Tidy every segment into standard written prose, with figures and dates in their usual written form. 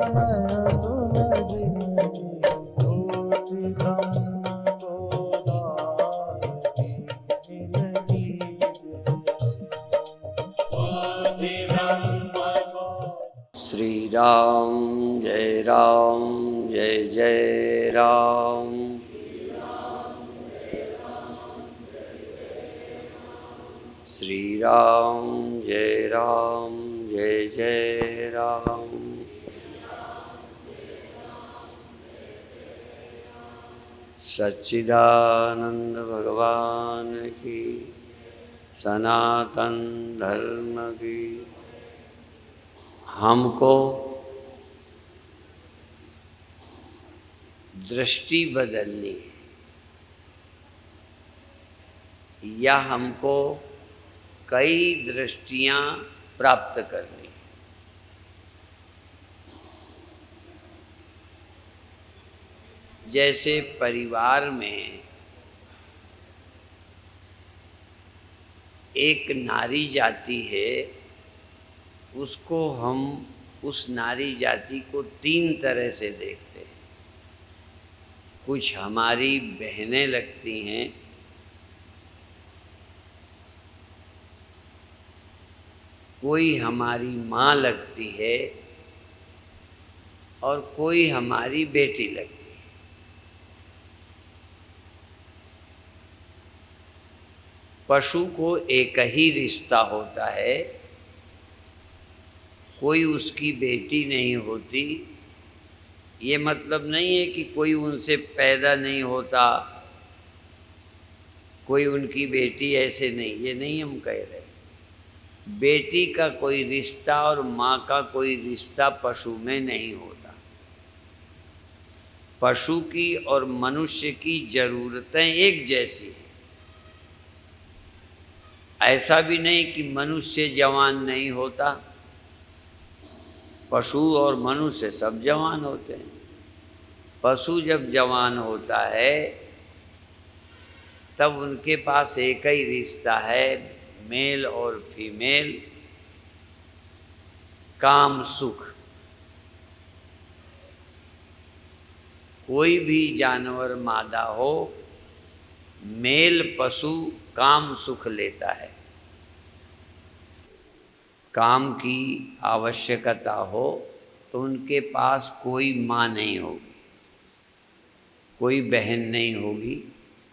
श्री राम जय जय राम। श्री राम जय जय राम। सच्चिदानंद भगवान की, सनातन धर्म की। हमको दृष्टि बदलनी है या हमको कई दृष्टियां प्राप्त करनी। जैसे परिवार में एक नारी जाति है, उसको हम उस नारी जाति को तीन तरह से देखते हैं। कुछ हमारी बहनें लगती हैं, कोई हमारी माँ लगती है और कोई हमारी बेटी लगती है। पशु को एक ही रिश्ता होता है, कोई उसकी बेटी नहीं होती। ये मतलब नहीं है कि कोई उनसे पैदा नहीं होता, कोई उनकी बेटी ऐसे नहीं, ये नहीं हम कह रहे। बेटी का कोई रिश्ता और माँ का कोई रिश्ता पशु में नहीं होता। पशु की और मनुष्य की ज़रूरतें एक जैसी हैं। ऐसा भी नहीं कि मनुष्य जवान नहीं होता, पशु और मनुष्य सब जवान होते हैं। पशु जब जवान होता है तब उनके पास एक ही रिश्ता है, मेल और फीमेल, काम सुख। कोई भी जानवर मादा हो, मेल पशु काम सुख लेता है। काम की आवश्यकता हो तो उनके पास कोई माँ नहीं होगी, कोई बहन नहीं होगी,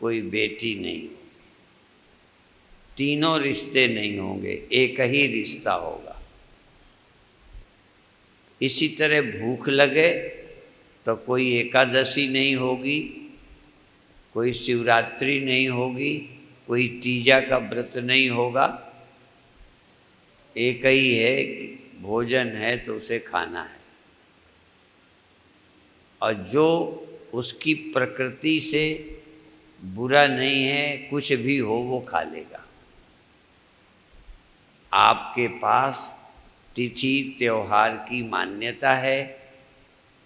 कोई बेटी नहीं होगी, तीनों रिश्ते नहीं होंगे, एक ही रिश्ता होगा। इसी तरह भूख लगे तो कोई एकादशी नहीं होगी, कोई शिवरात्रि नहीं होगी, कोई तीजा का व्रत नहीं होगा। एक ही है कि भोजन है तो उसे खाना है, और जो उसकी प्रकृति से बुरा नहीं है, कुछ भी हो वो खा लेगा। आपके पास तिथि त्योहार की मान्यता है,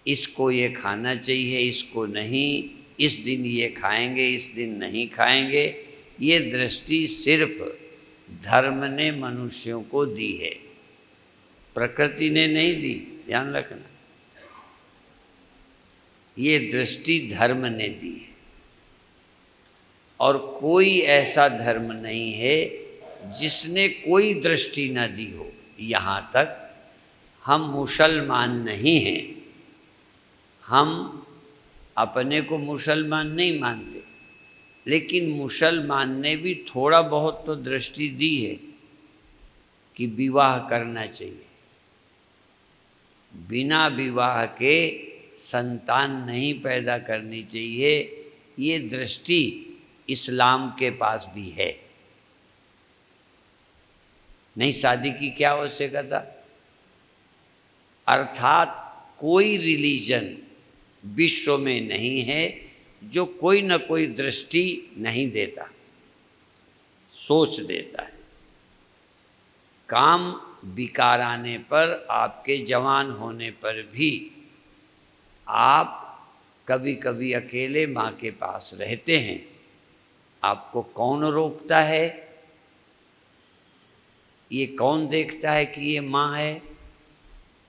इसको ये खाना चाहिए, इसको नहीं, इस दिन ये खाएंगे, इस दिन नहीं खाएंगे। ये दृष्टि सिर्फ धर्म ने मनुष्यों को दी है, प्रकृति ने नहीं दी, ध्यान रखना। ये दृष्टि धर्म ने दी है, और कोई ऐसा धर्म नहीं है जिसने कोई दृष्टि न दी हो। यहाँ तक हम मुसलमान नहीं हैं, हम अपने को मुसलमान नहीं मानते, लेकिन मुसलमान ने भी थोड़ा बहुत तो दृष्टि दी है कि विवाह करना चाहिए। बिना विवाह के संतान नहीं पैदा करनी चाहिए, ये दृष्टि इस्लाम के पास भी है। नहीं, शादी की क्या आवश्यकता। अर्थात कोई रिलीजन विश्व में नहीं है जो कोई न कोई दृष्टि नहीं देता, सोच देता है। काम विकार आने पर, आपके जवान होने पर भी आप कभी कभी अकेले माँ के पास रहते हैं। आपको कौन रोकता है? ये कौन देखता है कि ये माँ है?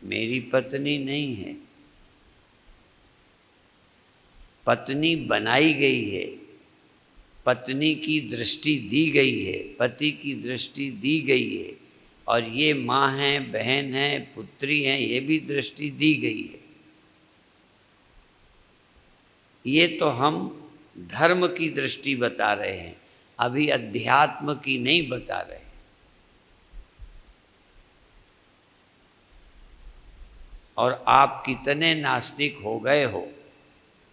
मेरी पत्नी नहीं है, पत्नी बनाई गई है, पत्नी की दृष्टि दी गई है, पति की दृष्टि दी गई है, और ये माँ हैं, बहन हैं, पुत्री हैं, ये भी दृष्टि दी गई है। ये तो हम धर्म की दृष्टि बता रहे हैं, अभी अध्यात्म की नहीं बता रहे। और आप कितने नास्तिक हो गए हो,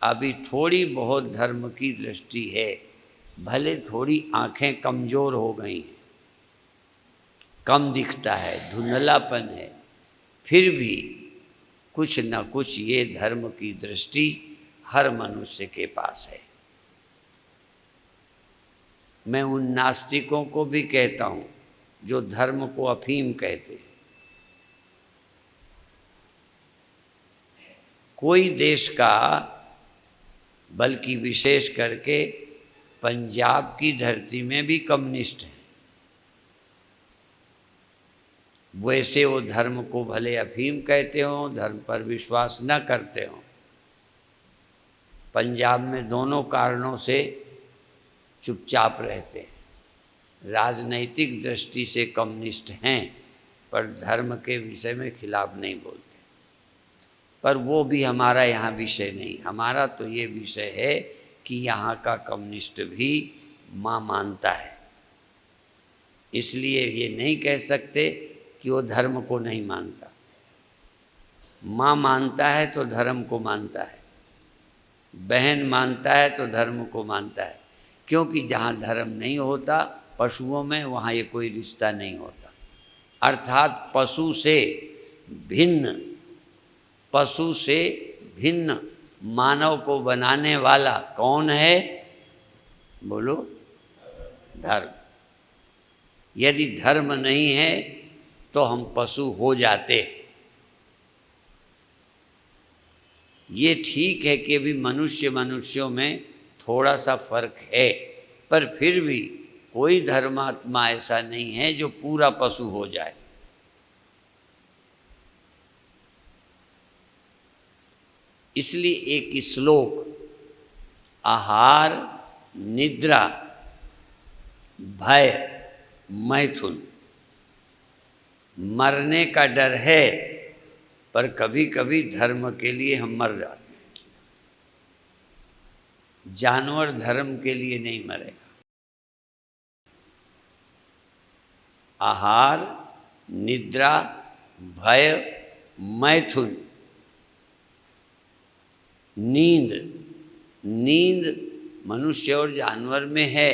अभी थोड़ी बहुत धर्म की दृष्टि है, भले थोड़ी आंखें कमज़ोर हो गई हैं, कम दिखता है, धुंधलापन है, फिर भी कुछ न कुछ ये धर्म की दृष्टि हर मनुष्य के पास है। मैं उन नास्तिकों को भी कहता हूँ जो धर्म को अफीम कहते हैं। कोई देश का, बल्कि विशेष करके पंजाब की धरती में भी कम्युनिस्ट हैं, वैसे वो धर्म को भले अफीम कहते हों, धर्म पर विश्वास न करते हों। पंजाब में दोनों कारणों से चुपचाप रहते हैं। राजनैतिक दृष्टि से कम्युनिस्ट हैं, पर धर्म के विषय में खिलाफ नहीं बोलते। पर वो भी हमारा यहाँ विषय नहीं। हमारा तो ये विषय है कि यहाँ का कम्युनिस्ट भी माँ मानता है, इसलिए ये नहीं कह सकते कि वो धर्म को नहीं मानता। माँ मानता है तो धर्म को मानता है, बहन मानता है तो धर्म को मानता है, क्योंकि जहाँ धर्म नहीं होता पशुओं में, वहाँ ये कोई रिश्ता नहीं होता। अर्थात पशु से भिन्न मानव को बनाने वाला कौन है? बोलो, धर्म। यदि धर्म नहीं है तो हम पशु हो जाते। ये ठीक है कि अभी मनुष्यों में थोड़ा सा फर्क है, पर फिर भी कोई धर्मात्मा ऐसा नहीं है जो पूरा पशु हो जाए। इसलिए एक श्लोक, आहार निद्रा भय मैथुन, मरने का डर है, पर कभी कभी धर्म के लिए हम मर जाते हैं। जानवर धर्म के लिए नहीं मरेगा। आहार निद्रा भय मैथुन, नींद मनुष्य और जानवर में है।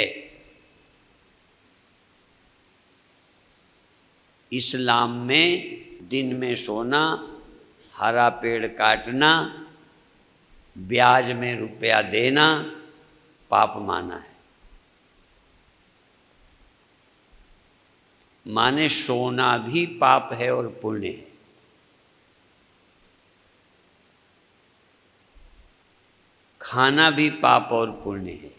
इस्लाम में दिन में सोना, हरा पेड़ काटना, ब्याज में रुपया देना पाप माना है। माने सोना भी पाप है और पुण्य है। खाना भी पाप और पुण्य है।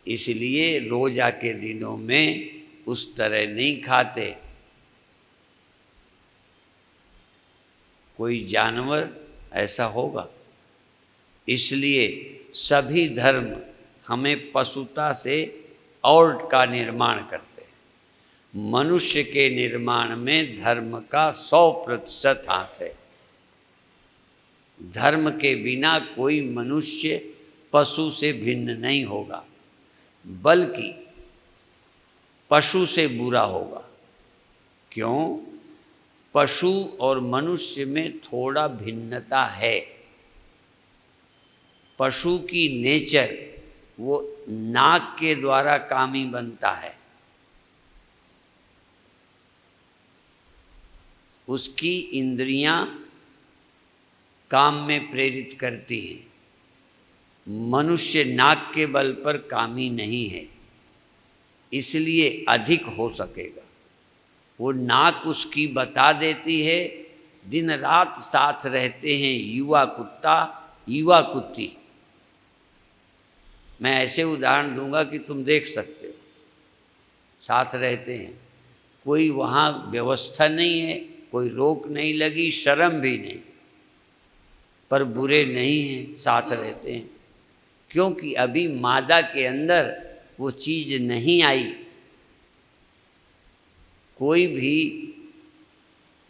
इसलिए रोजा के दिनों में उस तरह नहीं खाते। कोई जानवर ऐसा होगा। इसलिए सभी धर्म हमें पशुता से और का निर्माण करते हैं। मनुष्य के निर्माण में धर्म का 100% हाथ है। धर्म के बिना कोई मनुष्य पशु से भिन्न नहीं होगा, बल्कि पशु से बुरा होगा। क्यों? पशु और मनुष्य में थोड़ा भिन्नता है। पशु की नेचर, वो नाक के द्वारा कामी बनता है। उसकी इंद्रियां काम में प्रेरित करती हैं। मनुष्य नाक के बल पर कामी नहीं है, इसलिए अधिक हो सकेगा। वो नाक उसकी बता देती है। दिन रात साथ रहते हैं युवा कुत्ता युवा कुत्ती। मैं ऐसे उदाहरण दूंगा कि तुम देख सकते हो। साथ रहते हैं, कोई वहाँ व्यवस्था नहीं है, कोई रोक नहीं लगी, शर्म भी नहीं, पर बुरे नहीं हैं, साथ रहते हैं, क्योंकि अभी मादा के अंदर वो चीज़ नहीं आई। कोई भी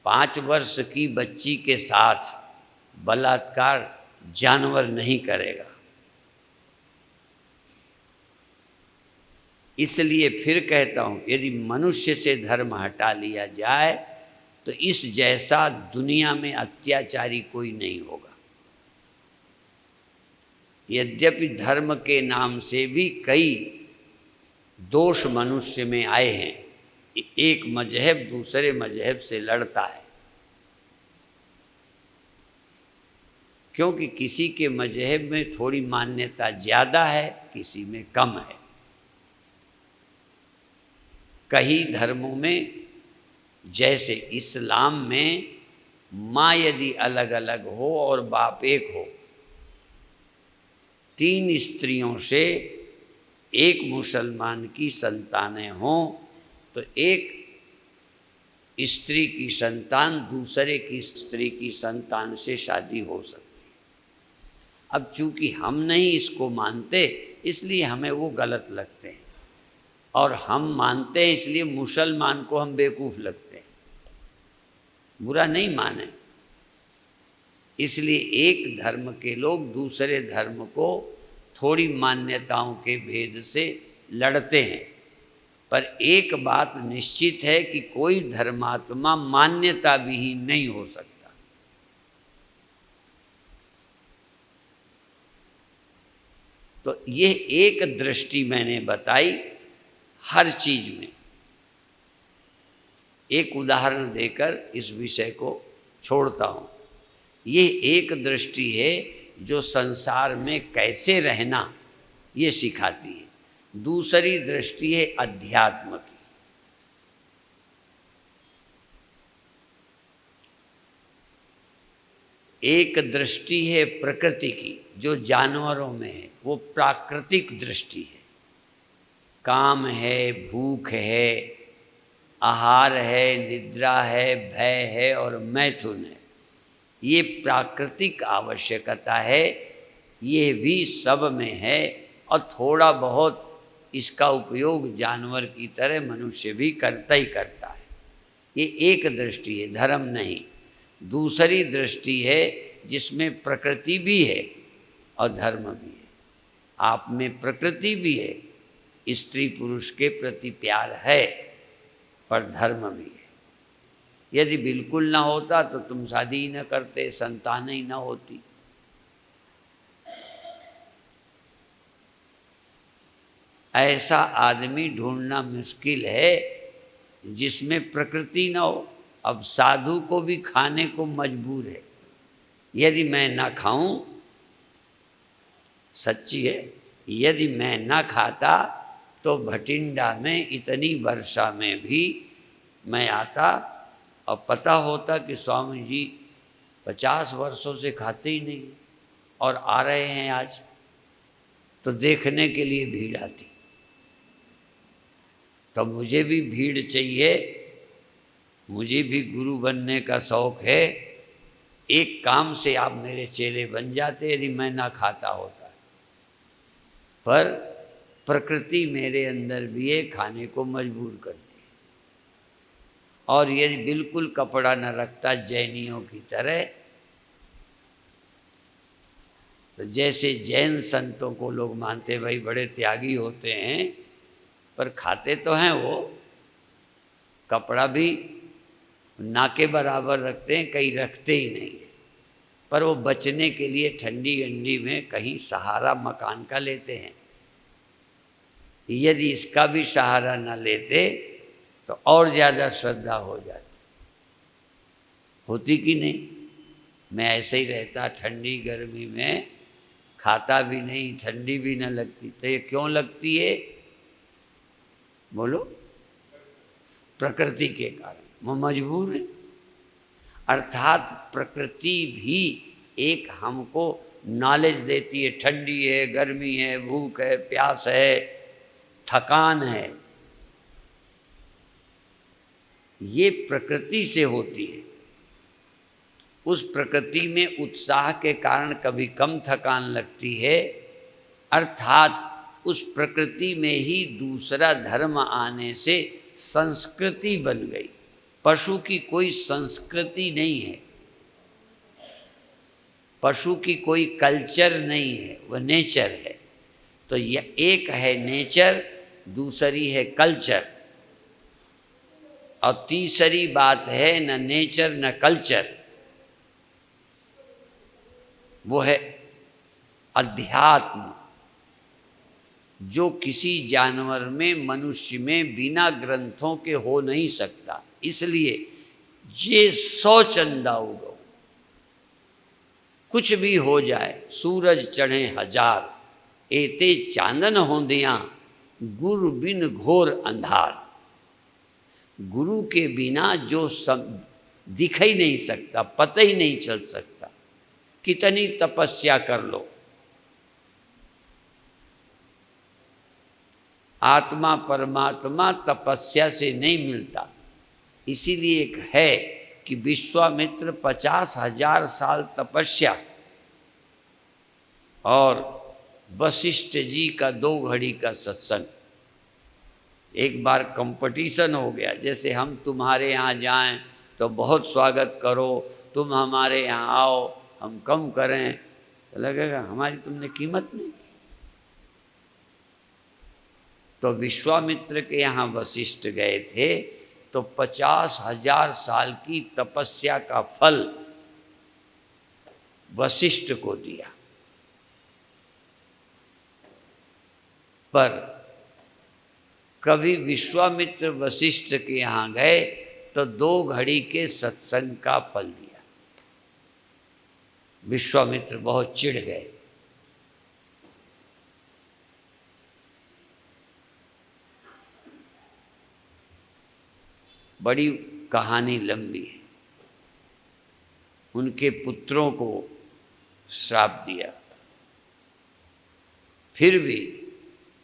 5 वर्ष की बच्ची के साथ बलात्कार जानवर नहीं करेगा। इसलिए फिर कहता हूँ, यदि मनुष्य से धर्म हटा लिया जाए तो इस जैसा दुनिया में अत्याचारी कोई नहीं होगा। यद्यपि धर्म के नाम से भी कई दोष मनुष्य में आए हैं। एक मजहब दूसरे मजहब से लड़ता है, क्योंकि किसी के मजहब में थोड़ी मान्यता ज़्यादा है, किसी में कम है। कई धर्मों में, जैसे इस्लाम में, माँ यदि अलग अलग हो और बाप एक हो, 3 स्त्रियों से एक मुसलमान की संतानें हों तो एक स्त्री की संतान दूसरे की स्त्री की संतान से शादी हो सकती है। अब चूंकि हम नहीं इसको मानते, इसलिए हमें वो गलत लगते हैं, और हम मानते हैं इसलिए मुसलमान को हम बेवकूफ़ लगते हैं। बुरा नहीं माने, इसलिए एक धर्म के लोग दूसरे धर्म को थोड़ी मान्यताओं के भेद से लड़ते हैं। पर एक बात निश्चित है कि कोई धर्मात्मा मान्यता विहीन नहीं हो सकता। तो ये एक दृष्टि मैंने बताई हर चीज में। एक उदाहरण देकर इस विषय को छोड़ता हूँ। ये एक दृष्टि है जो संसार में कैसे रहना ये सिखाती है। दूसरी दृष्टि है अध्यात्म की। एक दृष्टि है प्रकृति की जो जानवरों में है, वो प्राकृतिक दृष्टि है। काम है, भूख है, आहार है, निद्रा है, भय है और मैथुन है। ये प्राकृतिक आवश्यकता है, ये भी सब में है, और थोड़ा बहुत इसका उपयोग जानवर की तरह मनुष्य भी करता ही करता है। ये एक दृष्टि है, धर्म नहीं। दूसरी दृष्टि है जिसमें प्रकृति भी है और धर्म भी है। आप में प्रकृति भी है, स्त्री पुरुष के प्रति प्यार है, पर धर्म भी है। यदि बिल्कुल ना होता तो तुम शादी ही न करते, संतान ही न होती। ऐसा आदमी ढूंढना मुश्किल है जिसमें प्रकृति न हो। अब साधु को भी खाने को मजबूर है। यदि मैं ना खाऊं, सच्ची है, यदि मैं ना खाता तो भटिंडा में इतनी वर्षा में भी मैं आता और पता होता कि स्वामी जी 50 वर्षों से खाते ही नहीं और आ रहे हैं आज, तो देखने के लिए भीड़ आती। तो मुझे भी भीड़ चाहिए, मुझे भी गुरु बनने का शौक है। एक काम से आप मेरे चेले बन जाते यदि मैं ना खाता होता। पर प्रकृति मेरे अंदर भी है, खाने को मजबूर करती है। और यदि बिल्कुल कपड़ा न रखता जैनियों की तरह, तो जैसे जैन संतों को लोग मानते भाई बड़े त्यागी होते हैं, पर खाते तो हैं वो, कपड़ा भी ना के बराबर रखते हैं, कहीं रखते ही नहीं है। पर वो बचने के लिए ठंडी गंडी में कहीं सहारा मकान का लेते हैं। यदि इसका भी सहारा न लेते तो और ज़्यादा श्रद्धा हो जाती। होती कि नहीं? मैं ऐसे ही रहता, ठंडी गर्मी में खाता भी नहीं, ठंडी भी न लगती। तो ये क्यों लगती है? बोलो। प्रकृति के कारण वो मजबूर है। अर्थात प्रकृति भी एक हमको नॉलेज देती है। ठंडी है, गर्मी है, भूख है, प्यास है, थकान है, ये प्रकृति से होती है। उस प्रकृति में उत्साह के कारण कभी कम थकान लगती है, अर्थात उस प्रकृति में ही दूसरा धर्म आने से संस्कृति बन गई। पशु की कोई संस्कृति नहीं है, पशु की कोई कल्चर नहीं है, वह नेचर है। तो यह एक है नेचर, दूसरी है कल्चर, और तीसरी बात है न नेचर न कल्चर, वो है अध्यात्म, जो किसी जानवर में, मनुष्य में बिना ग्रंथों के हो नहीं सकता। इसलिए ये 100 चंदा उगो, कुछ भी हो जाए, सूरज चढ़े 1000, एते चांदन होंदियाँ, गुरु बिन घोर अंधार। गुरु के बिना जो दिख ही नहीं सकता, पता ही नहीं चल सकता, कितनी तपस्या कर लो। आत्मा परमात्मा तपस्या से नहीं मिलता। इसीलिए एक है कि विश्वामित्र 50,000 साल तपस्या और वशिष्ठ जी का 2 घड़ी का सत्संग। एक बार कंपटीशन हो गया, जैसे हम तुम्हारे यहाँ जाएं तो बहुत स्वागत करो, तुम हमारे यहाँ आओ हम कम करें, तो लगेगा हमारी तुमने कीमत नहीं की। तो विश्वामित्र के यहाँ वशिष्ठ गए थे, तो 50,000 साल की तपस्या का फल वशिष्ठ को दिया। पर कभी विश्वामित्र वशिष्ठ के यहाँ गए तो 2 घड़ी के सत्संग का फल दिया। विश्वामित्र बहुत चिढ़ गए। बड़ी कहानी लंबी है। उनके पुत्रों को श्राप दिया, फिर भी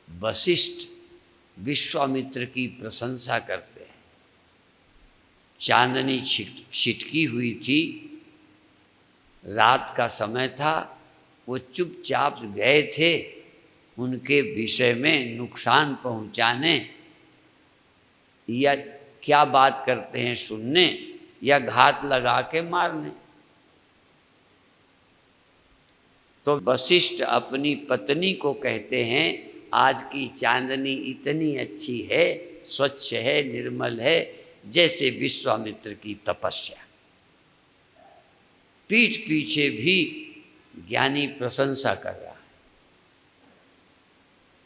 वशिष्ठ विश्वामित्र की प्रशंसा करते हैं। चांदनी छिटकी हुई थी, रात का समय था, वो चुपचाप गए थे उनके विषय में नुकसान पहुंचाने, या क्या बात करते हैं सुनने, या घात लगा के मारने। तो वशिष्ठ अपनी पत्नी को कहते हैं, आज की चांदनी इतनी अच्छी है, स्वच्छ है, निर्मल है, जैसे विश्वामित्र की तपस्या। पीठ पीछे भी ज्ञानी प्रशंसा कर रहा है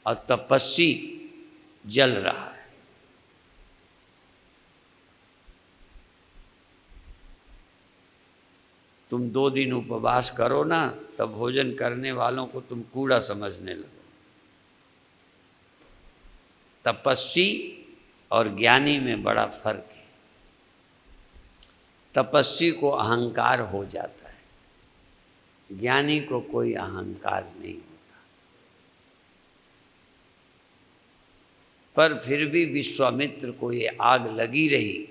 और तपस्वी जल रहा है। तुम 2 दिन उपवास करो ना, तब भोजन करने वालों को तुम कूड़ा समझने लगो। तपस्वी और ज्ञानी में बड़ा फर्क है। तपस्वी को अहंकार हो जाता है, ज्ञानी को कोई अहंकार नहीं होता। पर फिर भी विश्वामित्र को ये आग लगी रही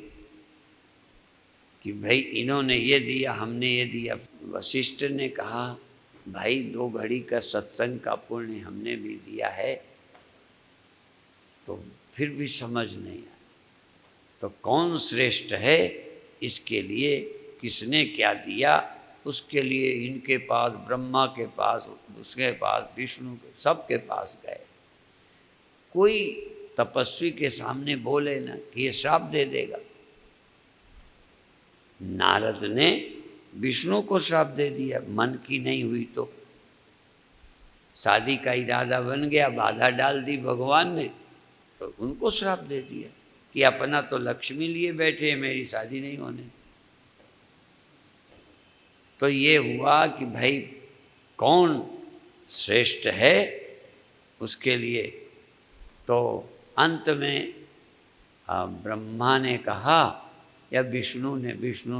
कि भाई इन्होंने ये दिया, हमने ये दिया। वशिष्ठ ने कहा, भाई 2 घड़ी का सत्संग का पुण्य हमने भी दिया है, तो फिर भी समझ नहीं आया। तो कौन श्रेष्ठ है, इसके लिए किसने क्या दिया, उसके लिए इनके पास, ब्रह्मा के पास, उसके पास विष्णु के, सबके पास गए। कोई तपस्वी के सामने बोले ना कि ये श्राप दे देगा। नारद ने विष्णु को श्राप दे दिया, मन की नहीं हुई तो। शादी का इरादा बन गया, बाधा डाल दी भगवान ने, तो उनको श्राप दे दिया कि अपना तो लक्ष्मी लिए बैठे, मेरी शादी नहीं होने। तो ये हुआ कि भाई कौन श्रेष्ठ है, उसके लिए तो अंत में ब्रह्मा ने कहा या विष्णु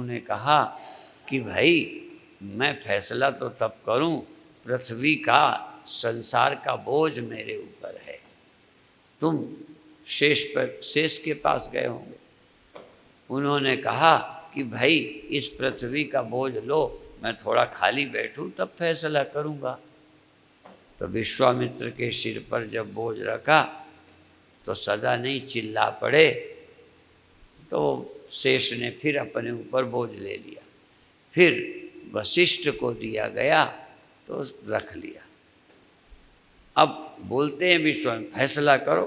ने कहा कि भाई मैं फैसला तो तब करूं, पृथ्वी का, संसार का बोझ मेरे ऊपर है। तुम शेष के पास गए होंगे। उन्होंने कहा कि भाई इस पृथ्वी का बोझ लो, मैं थोड़ा खाली बैठूं तब फैसला करूंगा। तो विश्वामित्र के सिर पर जब बोझ रखा तो सदा नहीं चिल्ला पड़े, तो शेष ने फिर अपने ऊपर बोझ ले लिया। फिर वशिष्ठ को दिया गया तो रख लिया। अब बोलते हैं विश्वामित्र, फैसला करो,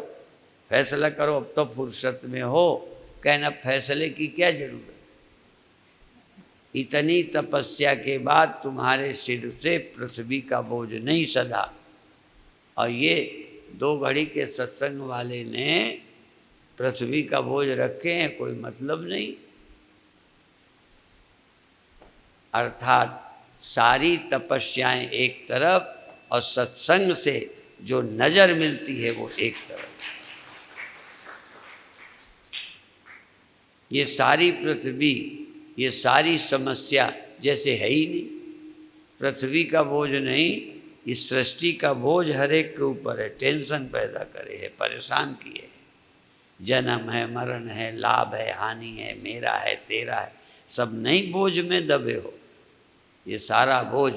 फैसला करो, अब तो फुर्सत में हो। कहना फैसले की क्या जरूरत, इतनी तपस्या के बाद तुम्हारे सिर से पृथ्वी का बोझ नहीं सधा, और ये 2 घड़ी के सत्संग वाले ने पृथ्वी का बोझ रखे हैं, कोई मतलब नहीं। अर्थात सारी तपस्याएं एक तरफ और सत्संग से जो नज़र मिलती है वो एक तरफ। ये सारी पृथ्वी, ये सारी समस्या जैसे है ही नहीं। पृथ्वी का बोझ नहीं, इस सृष्टि का बोझ हर एक के ऊपर है, टेंशन पैदा करे है, परेशान किए है। जन्म है, मरण है, लाभ है, हानि है, मेरा है, तेरा है, सब नहीं बोझ में दबे हो। ये सारा बोझ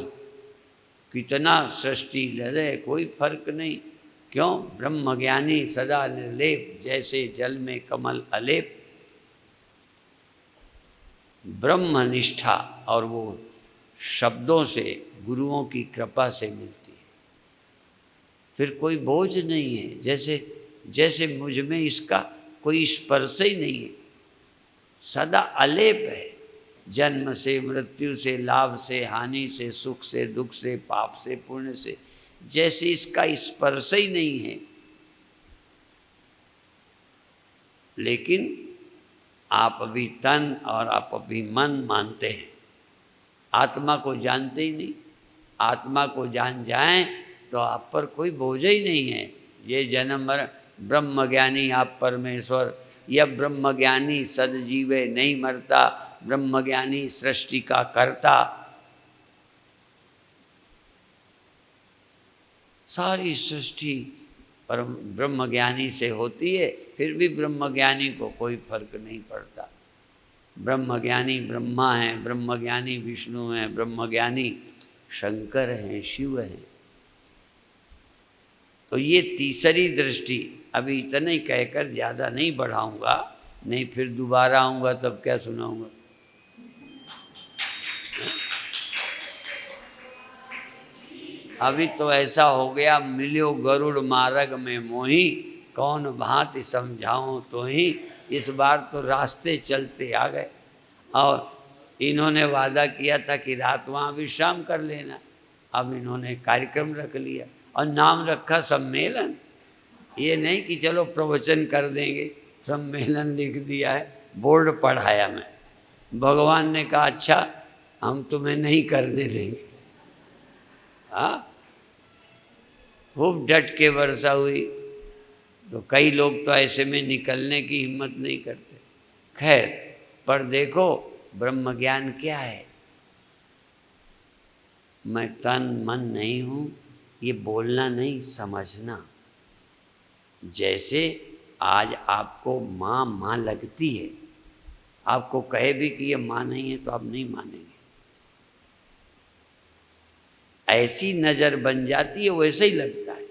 कितना सृष्टि लड़े, कोई फर्क नहीं। क्यों? ब्रह्मज्ञानी सदा निर्लेप, जैसे जल में कमल अलेप। ब्रह्मनिष्ठा और वो शब्दों से, गुरुओं की कृपा से मिलती है, फिर कोई बोझ नहीं है। जैसे मुझ में इसका कोई स्पर्श ही नहीं है, सदा अलेप है। जन्म से, मृत्यु से, लाभ से, हानि से, सुख से, दुख से, पाप से, पुण्य से, जैसे इसका स्पर्श ही नहीं है। लेकिन आप अभी तन और आप अभी मन मानते हैं, आत्मा को जानते ही नहीं। आत्मा को जान जाएं तो आप पर कोई बोझ ही नहीं है। ये जन्म मरण, ब्रह्मज्ञानी आप परमेश्वर, यह ब्रह्मज्ञानी सदजीवे नहीं मरता, ब्रह्मज्ञानी सृष्टि का कर्ता। सारी सृष्टि परम ब्रह्मज्ञानी से होती है, फिर भी ब्रह्मज्ञानी को कोई फर्क नहीं पड़ता। ब्रह्मज्ञानी ब्रह्मा हैं, ब्रह्मज्ञानी विष्णु हैं, ब्रह्मज्ञानी शंकर हैं, शिव हैं। तो ये तीसरी दृष्टि, अभी इतना ही कहकर ज़्यादा नहीं बढ़ाऊंगा, नहीं फिर दोबारा आऊँगा तब क्या सुनाऊंगा। अभी तो ऐसा हो गया, मिलियो गरुड़ मार्ग में मोही, कौन भांति समझाऊं तो ही। इस बार तो रास्ते चलते आ गए, और इन्होंने वादा किया था कि रात वहाँ विश्राम कर लेना। अब इन्होंने कार्यक्रम रख लिया और नाम रखा सम्मेलन। ये नहीं कि चलो प्रवचन कर देंगे, सम्मेलन लिख दिया है, बोर्ड पढ़ाया मैं। भगवान ने कहा अच्छा हम तुम्हें नहीं करने देंगे। हाँ, खूब डट के वर्षा हुई, तो कई लोग तो ऐसे में निकलने की हिम्मत नहीं करते। खैर, पर देखो ब्रह्मज्ञान क्या है। मैं तन मन नहीं हूँ, ये बोलना नहीं, समझना। जैसे आज आपको माँ माँ लगती है, आपको कहे भी कि ये माँ नहीं है तो आप नहीं मानेंगे। ऐसी नज़र बन जाती है, वैसे ही लगता है।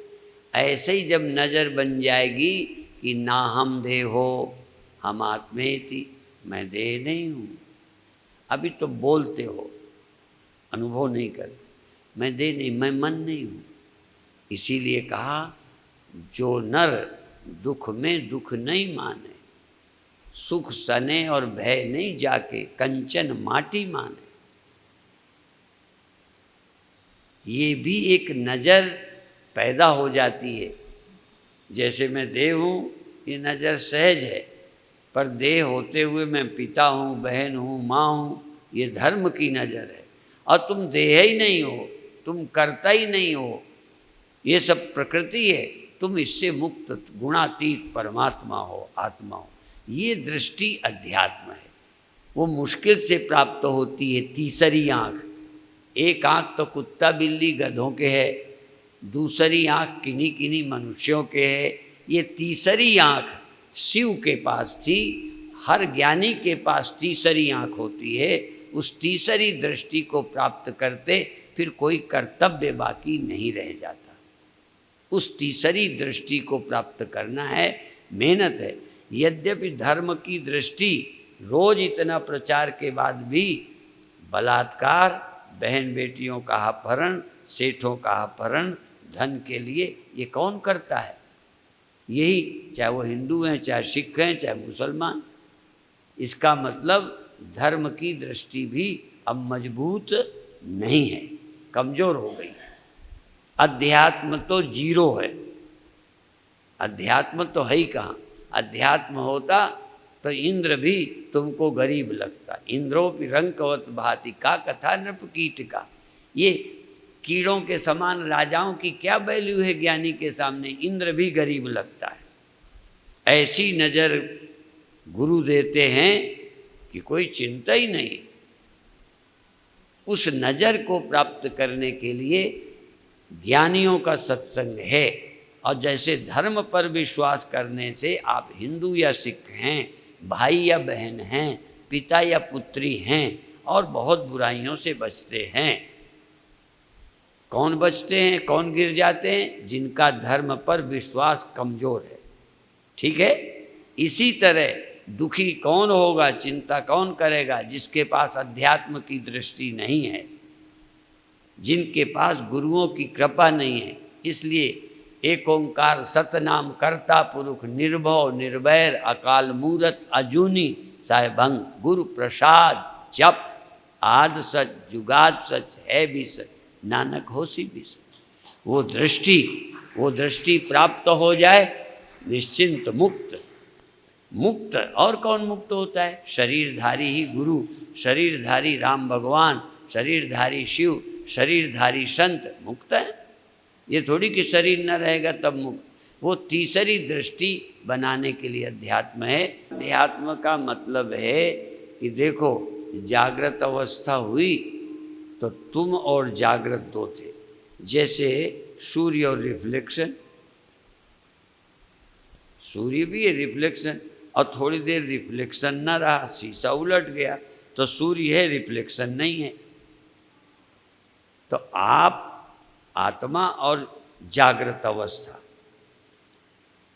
ऐसे ही जब नज़र बन जाएगी कि ना हम देह हो, हम आत्मेति, मैं देह नहीं हूँ। अभी तो बोलते हो, अनुभव नहीं करते। मैं देह नहीं, मैं मन नहीं हूँ। इसीलिए कहा जो नर दुख में दुख नहीं माने, सुख सने और भय नहीं जाके, कंचन माटी माने। ये भी एक नज़र पैदा हो जाती है। जैसे मैं देह हूँ, ये नज़र सहज है, पर देह होते हुए मैं पिता हूँ, बहन हूँ, माँ हूँ, ये धर्म की नज़र है। और तुम देह ही नहीं हो, तुम कर्ता ही नहीं हो, ये सब प्रकृति है, तुम इससे मुक्त गुणातीत परमात्मा हो, आत्मा हो। ये दृष्टि अध्यात्म है। वो मुश्किल से प्राप्त होती है। तीसरी आँख, एक आँख तो कुत्ता बिल्ली गधों के है, दूसरी आँख किन्हीं किन्हीं मनुष्यों के है, ये तीसरी आँख शिव के पास थी। हर ज्ञानी के पास तीसरी आँख होती है। उस तीसरी दृष्टि को प्राप्त करते फिर कोई कर्तव्य बाकी नहीं रह जाता। उस तीसरी दृष्टि को प्राप्त करना है, मेहनत है। यद्यपि धर्म की दृष्टि रोज इतना प्रचार के बाद भी बलात्कार, बहन बेटियों का अपहरण, सेठों का अपहरण धन के लिए, ये कौन करता है? यही, चाहे वो हिंदू हैं, चाहे सिख हैं, चाहे मुसलमान। इसका मतलब धर्म की दृष्टि भी अब मजबूत नहीं है, कमज़ोर हो गई है। अध्यात्म तो जीरो है, अध्यात्म तो है ही कहाँ। अध्यात्म होता तो इंद्र भी तुमको गरीब लगता। इंद्रोपि रंकवत भाति का कथा नृप कीट का। ये कीड़ों के समान राजाओं की क्या वैल्यू है ज्ञानी के सामने? इंद्र भी गरीब लगता है। ऐसी नज़र गुरु देते हैं कि कोई चिंता ही नहीं। उस नज़र को प्राप्त करने के लिए ज्ञानियों का सत्संग है। और जैसे धर्म पर विश्वास करने से आप हिंदू या सिख हैं, भाई या बहन हैं, पिता या पुत्री हैं, और बहुत बुराइयों से बचते हैं। कौन बचते हैं, कौन गिर जाते हैं? जिनका धर्म पर विश्वास कमज़ोर है। ठीक है। इसी तरह दुखी कौन होगा, चिंता कौन करेगा? जिसके पास अध्यात्म की दृष्टि नहीं है, जिनके पास गुरुओं की कृपा नहीं है। इसलिए एक ओंकार सतनाम करता पुरुष, निर्भव निर्वैर अकाल मूरत अजूनी साहेबंग, गुरु प्रसाद जप आद सच जुगाद सच है भी सच, नानक होसी भी सच। वो दृष्टि प्राप्त हो जाए, निश्चिंत मुक्त। और कौन मुक्त होता है? शरीरधारी ही गुरु, शरीरधारी राम भगवान, शरीरधारी शिव, शरीरधारी संत मुक्त है। ये थोड़ी कि शरीर न रहेगा तब मुक्त। वो तीसरी दृष्टि बनाने के लिए अध्यात्म है। अध्यात्म का मतलब है कि देखो, जागृत अवस्था हुई तो तुम और जागृत दो थे। जैसे सूर्य और रिफ्लेक्शन, सूर्य भी है रिफ्लेक्शन, और थोड़ी देर रिफ्लेक्शन न रहा, शीशा उलट गया, तो सूर्य है, रिफ्लेक्शन नहीं है। तो आप आत्मा और जागृत अवस्था,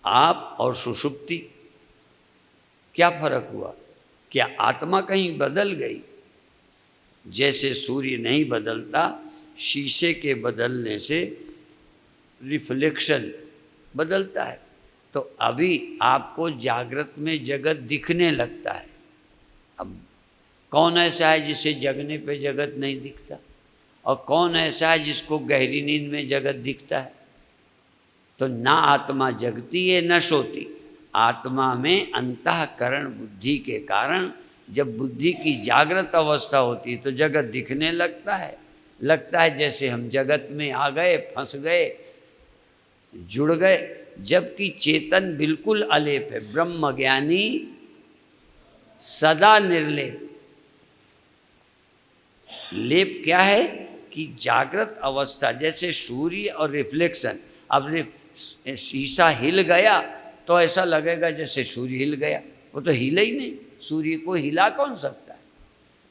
आप और सुषुप्ति, क्या फर्क हुआ? क्या आत्मा कहीं बदल गई? जैसे सूर्य नहीं बदलता, शीशे के बदलने से रिफ्लेक्शन बदलता है। तो अभी आपको जागृत में जगत दिखने लगता है। अब कौन ऐसा है जिसे जगने पे जगत नहीं दिखता? और कौन ऐसा है जिसको गहरी नींद में जगत दिखता है? तो ना आत्मा जगती है न सोती। आत्मा में अंतःकरण बुद्धि के कारण जब बुद्धि की जागृत अवस्था होती है तो जगत दिखने लगता है जैसे हम जगत में आ गए, फंस गए, जुड़ गए। जबकि चेतन बिल्कुल अलेप है। ब्रह्म ज्ञानी सदा निर्लेप। लेप क्या है कि जागृत अवस्था, जैसे सूर्य और रिफ्लेक्शन। अब शीशा हिल गया तो ऐसा लगेगा जैसे सूर्य हिल गया, वो तो हिले ही नहीं। सूर्य को हिला कौन सकता है?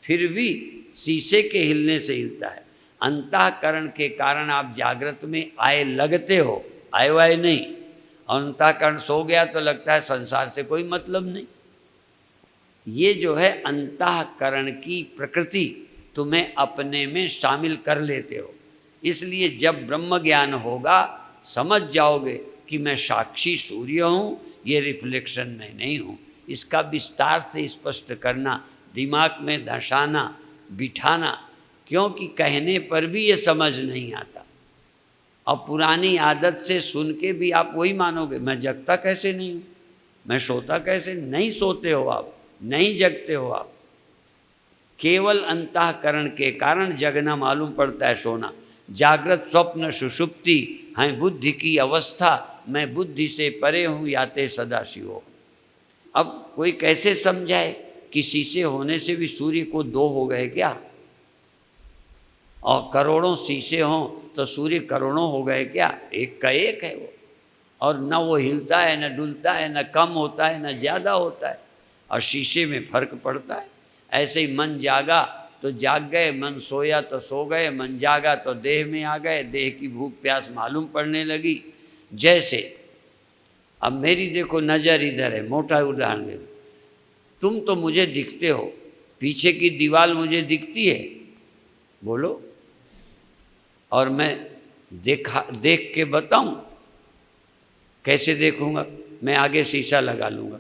फिर भी शीशे के हिलने से हिलता है। अंतःकरण के कारण आप जागृत में आए लगते हो, आए वाए नहीं। अंतःकरण सो गया तो लगता है संसार से कोई मतलब नहीं। ये जो है अंतःकरण की प्रकृति तुम्हें अपने में शामिल कर लेते हो। इसलिए जब ब्रह्म ज्ञान होगा समझ जाओगे कि मैं साक्षी सूर्य हूँ, ये रिफ्लेक्शन में नहीं हूँ। इसका विस्तार से स्पष्ट करना, दिमाग में धंसाना, बिठाना, क्योंकि कहने पर भी ये समझ नहीं आता। और पुरानी आदत से सुन के भी आप वही मानोगे, मैं जगता कैसे नहीं हूँ, मैं सोता कैसे नहीं? सोते हो आप, नहीं जगते हो आप। केवल अंतःकरण के कारण जगना मालूम पड़ता है सोना। जागृत स्वप्न सुषुप्ति हैं बुद्धि की अवस्था, मैं बुद्धि से परे हूँ याते सदा शिवो। अब कोई कैसे समझाए कि शीशे होने से भी सूर्य को दो हो गए क्या? और करोड़ों शीशे हों तो सूर्य करोड़ों हो गए क्या? एक का एक है वो। और न वो हिलता है, न डुलता है, न कम होता है, न ज़्यादा होता है। और शीशे में फर्क पड़ता है। ऐसे ही मन जागा तो जाग गए, मन सोया तो सो गए, मन जागा तो देह में आ गए, देह की भूख प्यास मालूम पड़ने लगी। जैसे अब मेरी देखो नज़र इधर है, मोटा उदाहरण दे, तुम तो मुझे दिखते हो, पीछे की दीवार मुझे दिखती है, बोलो, और मैं देख के बताऊं? कैसे देखूंगा? मैं आगे शीशा लगा लूँगा,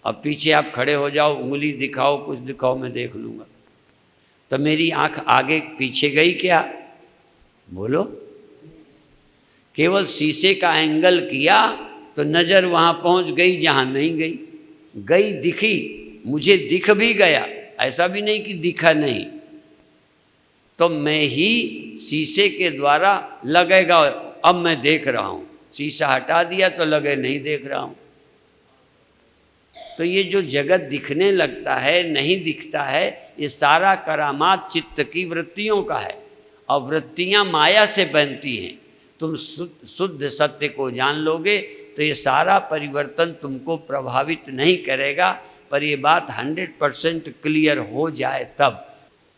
अब पीछे आप खड़े हो जाओ, उंगली दिखाओ, कुछ दिखाओ, मैं देख लूँगा। तो मेरी आंख आगे पीछे गई क्या? बोलो। केवल शीशे का एंगल किया तो नज़र वहाँ पहुँच गई जहाँ नहीं गई, गई दिखी, मुझे दिख भी गया, ऐसा भी नहीं कि दिखा नहीं। तो मैं ही शीशे के द्वारा लगेगा, अब मैं देख रहा हूँ, शीशा हटा दिया तो लगे नहीं देख रहा हूँ। तो ये जो जगत दिखने लगता है, नहीं दिखता है, ये सारा करामात चित्त की वृत्तियों का है, और वृत्तियाँ माया से बनती हैं। तुम शुद्ध सत्य को जान लोगे तो ये सारा परिवर्तन तुमको प्रभावित नहीं करेगा। पर ये बात 100% क्लियर हो जाए तब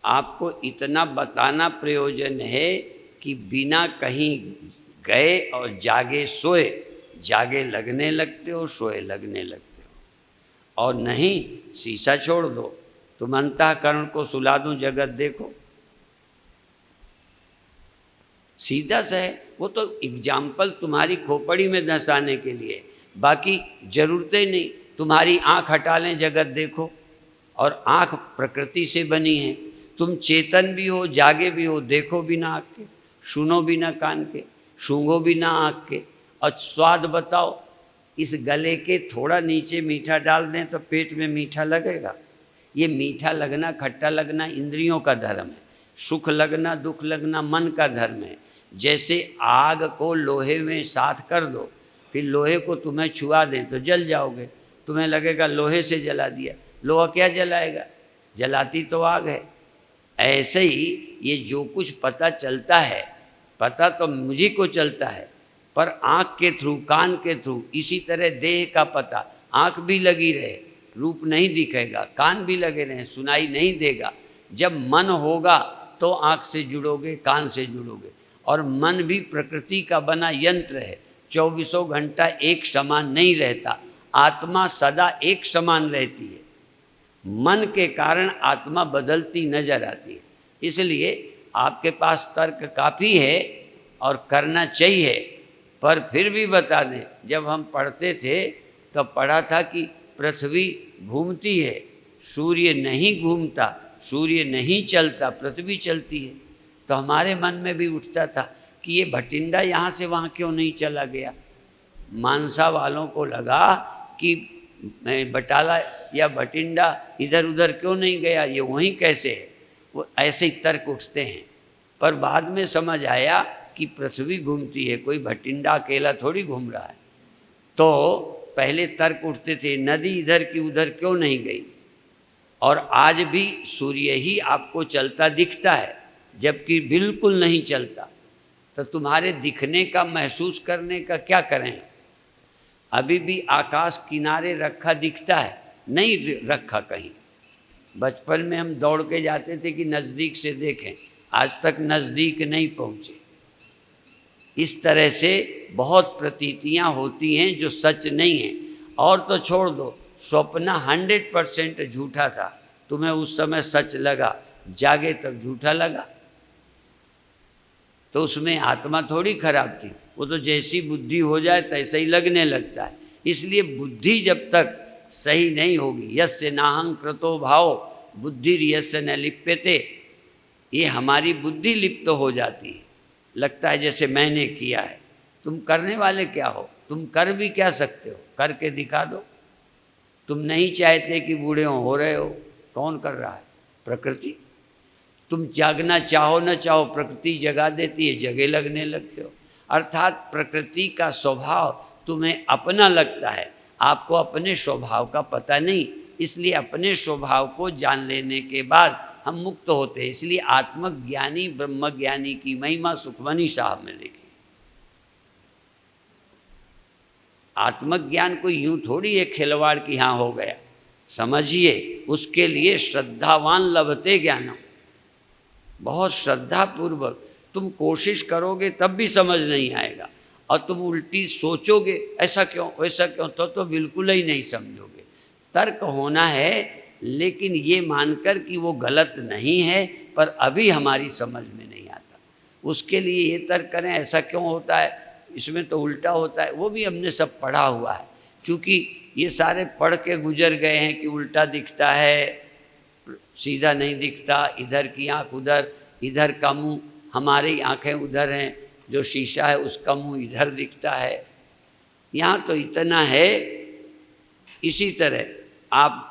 आपको इतना बताना प्रयोजन है कि बिना कहीं गए और जागे सोए, जागे लगने लगते हो, सोए लगने लगते हो। और नहीं, शीशा छोड़ दो, तुम अंतःकरण को सुला दूं, जगत देखो, सीधा सा है। वो तो एग्जाम्पल तुम्हारी खोपड़ी में धंसाने के लिए, बाकी जरूरत ही नहीं। तुम्हारी आँख हटा लें, जगत देखो, और आँख प्रकृति से बनी है। तुम चेतन भी हो, जागे भी हो, देखो बिना आँख के, सुनो बिना कान के, सूंघो बिना आँख के, और स्वाद बताओ, इस गले के थोड़ा नीचे मीठा डाल दें तो पेट में मीठा लगेगा। ये मीठा लगना, खट्टा लगना इंद्रियों का धर्म है, सुख लगना, दुख लगना मन का धर्म है। जैसे आग को लोहे में साथ कर दो, फिर लोहे को तुम्हें छुआ दें तो जल जाओगे, तुम्हें लगेगा लोहे से जला दिया, लोहा क्या जलाएगा, जलाती तो आग है। ऐसे ही ये जो कुछ पता चलता है, पता तो मुझे को चलता है, पर आँख के थ्रू, कान के थ्रू। इसी तरह देह का पता, आँख भी लगी रहे, रूप नहीं दिखेगा, कान भी लगे रहे, सुनाई नहीं देगा। जब मन होगा तो आँख से जुड़ोगे, कान से जुड़ोगे। और मन भी प्रकृति का बना यंत्र है, 24 घंटा एक समान नहीं रहता। आत्मा सदा एक समान रहती है, मन के कारण आत्मा बदलती नजर आती है। इसलिए आपके पास तर्क काफ़ी है और करना चाहिए, पर फिर भी बता दें, जब हम पढ़ते थे तो पढ़ा था कि पृथ्वी घूमती है, सूर्य नहीं घूमता, सूर्य नहीं चलता, पृथ्वी चलती है। तो हमारे मन में भी उठता था कि ये भटिंडा यहाँ से वहाँ क्यों नहीं चला गया। मानसा वालों को लगा कि बटाला या भटिंडा इधर उधर क्यों नहीं गया, ये वहीं कैसे है। वो ऐसे ही तर्क उठते हैं, पर बाद में समझ आया कि पृथ्वी घूमती है, कोई भटिंडा अकेला थोड़ी घूम रहा है। तो पहले तर्क उठते थे, नदी इधर की उधर क्यों नहीं गई। और आज भी सूर्य ही आपको चलता दिखता है, जबकि बिल्कुल नहीं चलता। तो तुम्हारे दिखने का, महसूस करने का क्या करें। अभी भी आकाश किनारे रखा दिखता है, नहीं रखा कहीं। बचपन में हम दौड़ के जाते थे कि नज़दीक से देखें, आज तक नज़दीक नहीं पहुँचे। इस तरह से बहुत प्रतीतियाँ होती हैं जो सच नहीं हैं। और तो छोड़ दो, स्वप्न 100% झूठा था, तुम्हें उस समय सच लगा, जागे तक झूठा लगा, तो उसमें आत्मा थोड़ी खराब थी। वो तो जैसी बुद्धि हो जाए तैसे ही लगने लगता है। इसलिए बुद्धि जब तक सही नहीं होगी, यस्य नाहं कृतो भाव बुद्धि यस्य न लिप्यते, ये हमारी बुद्धि लिप्त हो जाती है। लगता है जैसे मैंने किया है। तुम करने वाले क्या हो, तुम कर भी क्या सकते हो, करके दिखा दो। तुम नहीं चाहते कि बूढ़े हो रहे हो, कौन कर रहा है, प्रकृति। तुम जागना चाहो न चाहो, प्रकृति जगा देती है, जगे लगने लगते हो। अर्थात प्रकृति का स्वभाव तुम्हें अपना लगता है, आपको अपने स्वभाव का पता नहीं। इसलिए अपने स्वभाव को जान लेने के बाद हम मुक्त होते हैं। इसलिए आत्मज्ञानी ब्रह्मज्ञानी की महिमा सुखमनी साहब में लिखी। आत्मज्ञान कोई यूं थोड़ी है खिलवाड़ की हाँ हो गया, समझिए, उसके लिए श्रद्धावान लभते ज्ञानम। बहुत श्रद्धा पूर्वक तुम कोशिश करोगे तब भी समझ नहीं आएगा, और तुम उल्टी सोचोगे ऐसा क्यों वैसा क्यों, तो बिल्कुल ही नहीं समझोगे। तर्क होना है, लेकिन ये मानकर कि वो गलत नहीं है, पर अभी हमारी समझ में नहीं आता। उसके लिए ये तर्क करें ऐसा क्यों होता है, इसमें तो उल्टा होता है, वो भी हमने सब पढ़ा हुआ है। चूँकि ये सारे पढ़ के गुजर गए हैं कि उल्टा दिखता है, सीधा नहीं दिखता, इधर की आँख उधर, इधर का मुँह, हमारी आँखें उधर हैं, जो शीशा है उसका मुँह इधर दिखता है। यहाँ तो इतना है। इसी तरह आप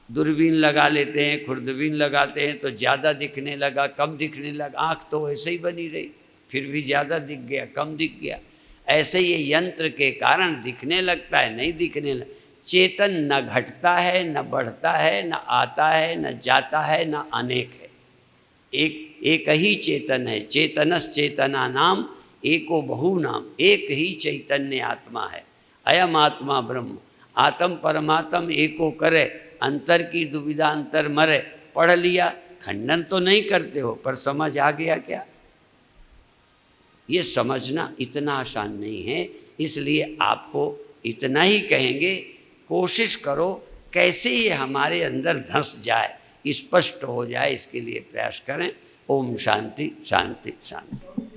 दूरबीन लगा लेते हैं, खुर्दबीन लगाते हैं तो ज़्यादा दिखने लगा, कम दिखने लगा। आँख तो वैसे ही बनी रही, फिर भी ज़्यादा दिख गया, कम दिख गया। ऐसे ये यंत्र के कारण दिखने लगता है, नहीं दिखने लगता। चेतन न घटता है, न बढ़ता है, न आता है, न जाता है, न अनेक है। एक ही चेतन है। चेतनस चेतना नाम एको बहु नाम। एक ही चैतन्य आत्मा है। अयम आत्मा ब्रह्म। आत्म परमात्म एको करे, अंतर की दुविधा अंतर मरे। पढ़ लिया, खंडन तो नहीं करते हो, पर समझ आ गया क्या? ये समझना इतना आसान नहीं है। इसलिए आपको इतना ही कहेंगे, कोशिश करो कैसे ये हमारे अंदर धंस जाए, स्पष्ट हो जाए, इसके लिए प्रयास करें। ओम शांति शांति शांति।